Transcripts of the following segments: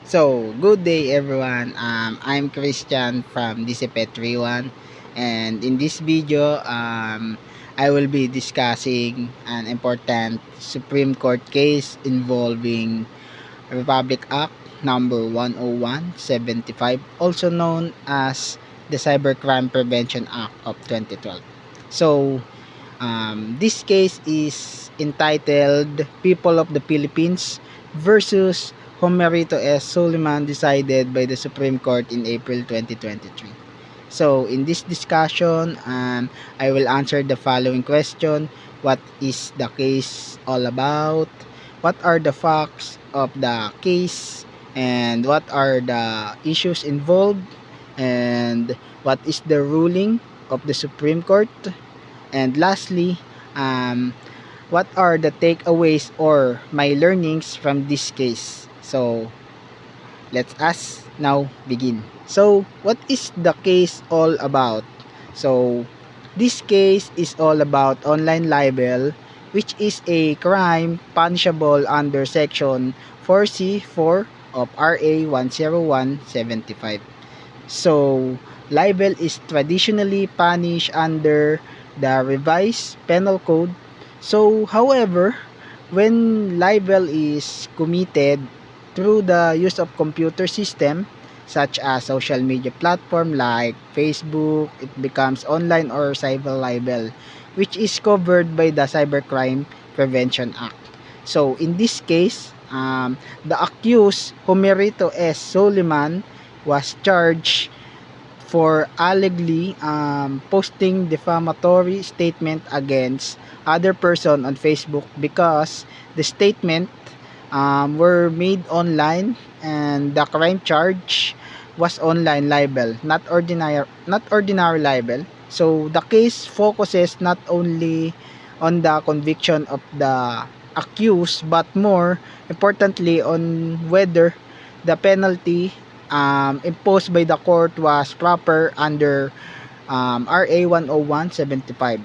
So, good day everyone. I'm Christian from DCP31, and in this video, I will be discussing an important Supreme Court case involving Republic Act number 10175, also known as the Cybercrime Prevention Act of 2012. So, this case is entitled People of the Philippines versus Homerito S. Suleiman, decided by the Supreme Court in April 2023. So, in this discussion, I will answer the following question. What is the case all about? What are the facts of the case? And what are the issues involved? And what is the ruling of the Supreme Court? And lastly, um, what are the takeaways or my learnings from this case? So, let us now begin. So, what is the case all about? So, this case is all about online libel, which is a crime punishable under Section 4C4 of RA 10175. So, libel is traditionally punished under the revised penal code. So, however, when libel is committed through the use of computer system such as social media platform like Facebook, it becomes online or cyber libel, which is covered by the Cybercrime Prevention Act. So, in this case, the accused Homerito S. Suleiman was charged for allegedly posting defamatory statement against other person on Facebook because the statement were made online, and the crime charge was online libel, not ordinary libel. So the case focuses not only on the conviction of the accused but more importantly on whether the penalty imposed by the court was proper under RA 10175.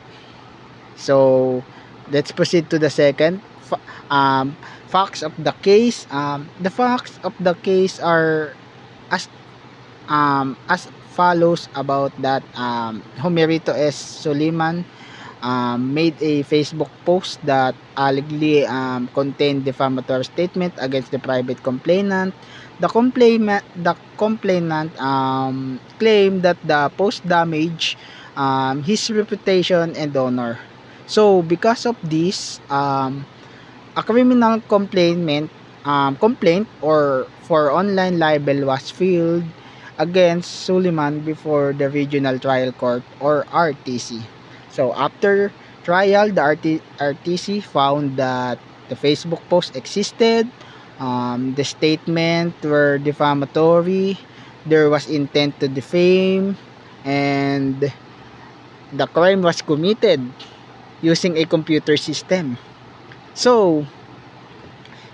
So let's proceed to the second facts of the case. The facts of the case are as as follows about that Homerito S. Suleiman made a Facebook post that allegedly contained defamatory statement against the private complainant. The complainant claimed that the post damaged his reputation and honor. So because of this, a criminal complaint or for online libel was filed against Suleiman before the Regional Trial Court or RTC. So after trial, the RTC found that the Facebook post existed, the statement were defamatory, there was intent to defame, and the crime was committed using a computer system. So,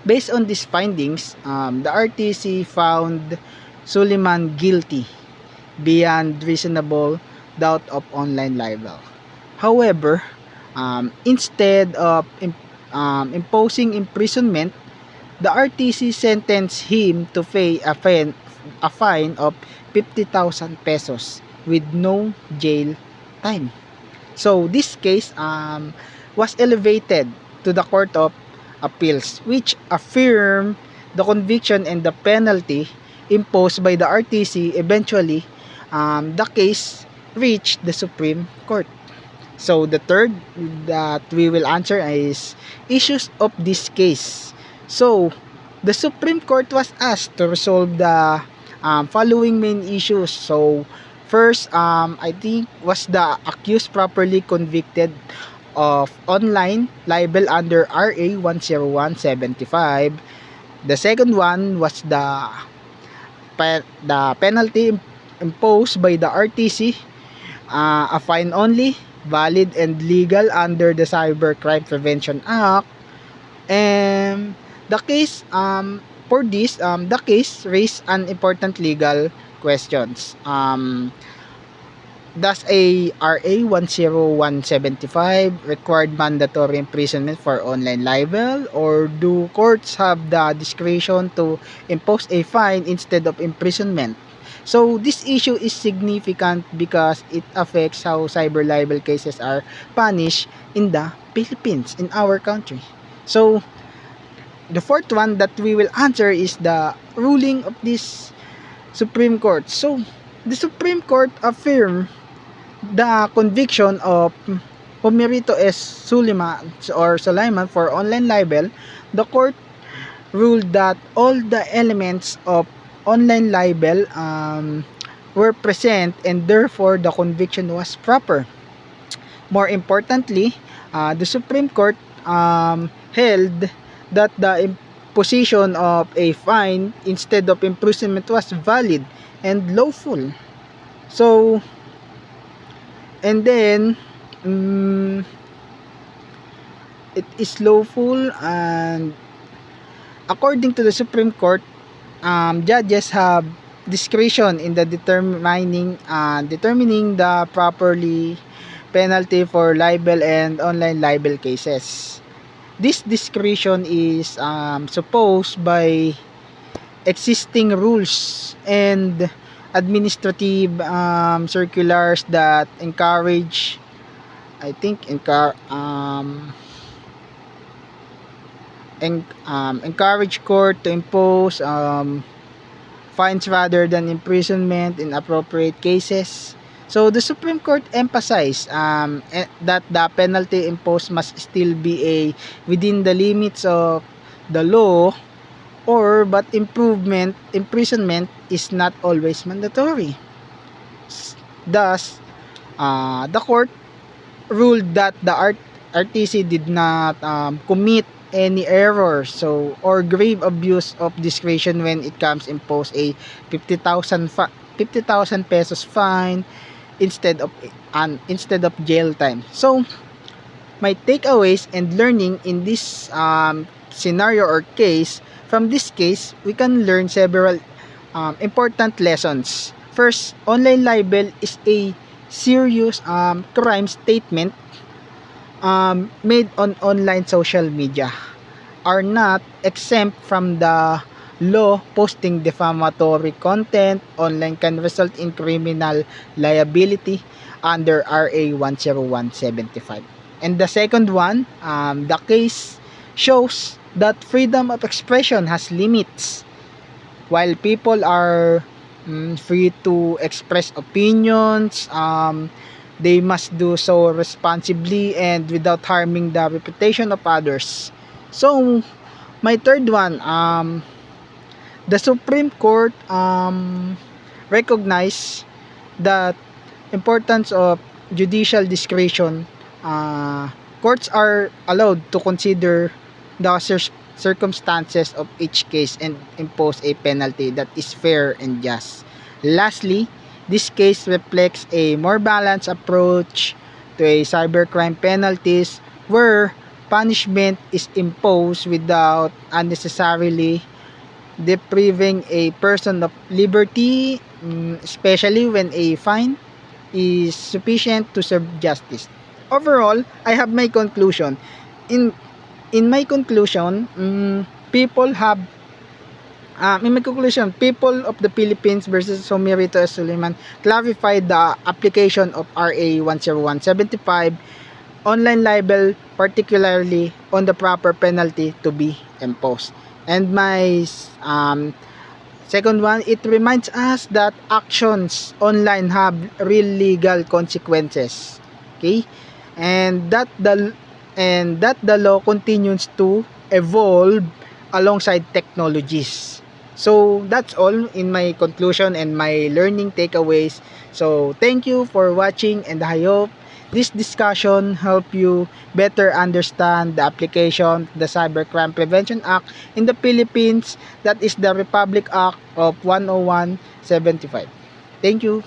based on these findings, the RTC found Suleiman guilty beyond reasonable doubt of online libel. However, instead of imposing imprisonment, the RTC sentenced him to pay a fine of 50,000 pesos with no jail time. So this case was elevated to the Court of Appeals, which affirmed the conviction and the penalty imposed by the RTC. Eventually, the case reached the Supreme Court. So the third that we will answer is issues of this case. So the Supreme Court was asked to resolve the following main issues. So first, I think was the accused properly convicted of online libel under RA 10175. The second one was the penalty imposed by the RTC, a fine only, valid and legal under the Cybercrime Prevention Act. And the case the case raised an important legal questions. Thus, a RA 10175 required mandatory imprisonment for online libel, or do courts have the discretion to impose a fine instead of imprisonment? So this issue is significant because it affects how cyber libel cases are punished in the Philippines, in our country. So the fourth one that we will answer is the ruling of this Supreme Court. So the Supreme Court affirmed the conviction of Humerito S. Sulaiman for online libel. The court ruled that all the elements of online libel were present, and therefore the conviction was proper. More importantly, the Supreme Court held that the imposition of a fine instead of imprisonment was valid and lawful. So, and then it is lawful, and according to the Supreme Court, judges have discretion in the determining the properly penalty for libel and online libel cases. This discretion is supposed by existing rules and administrative circulars that encourage, I think, encourage court to impose fines rather than imprisonment in appropriate cases. So the Supreme Court emphasized that the penalty imposed must still be within the limits of the law, but imprisonment is not always mandatory. Thus, the court ruled that the RTC did not commit any error or grave abuse of discretion when it comes impose a 50,000 pesos fine instead of jail time. So my takeaways and learning in this scenario or case, from this case we can learn several important lessons. First, online libel is a serious crime statement made on online social media are not exempt from the law. Posting defamatory content online can result in criminal liability under RA 10175. And the second one, the case shows that freedom of expression has limits. While people are free to express opinions, they must do so responsibly and without harming the reputation of others. So, my third one, the Supreme Court recognized the importance of judicial discretion. Courts are allowed to consider the circumstances of each case and impose a penalty that is fair and just. Lastly, this case reflects a more balanced approach to a cybercrime penalties where punishment is imposed without unnecessarily depriving a person of liberty, especially when a fine is sufficient to serve justice. Overall, I have my conclusion. In my conclusion, people of the Philippines versus Humerito S. Sulaiman clarified the application of RA 10175 online libel, particularly on the proper penalty to be imposed. And my second one, it reminds us that actions online have real legal consequences. Okay? And that the law continues to evolve alongside technologies. So that's all in my conclusion and my learning takeaways. So thank you for watching, and I hope this discussion help you better understand the application of the Cybercrime Prevention Act in the Philippines, that is the Republic Act of 10175. Thank you.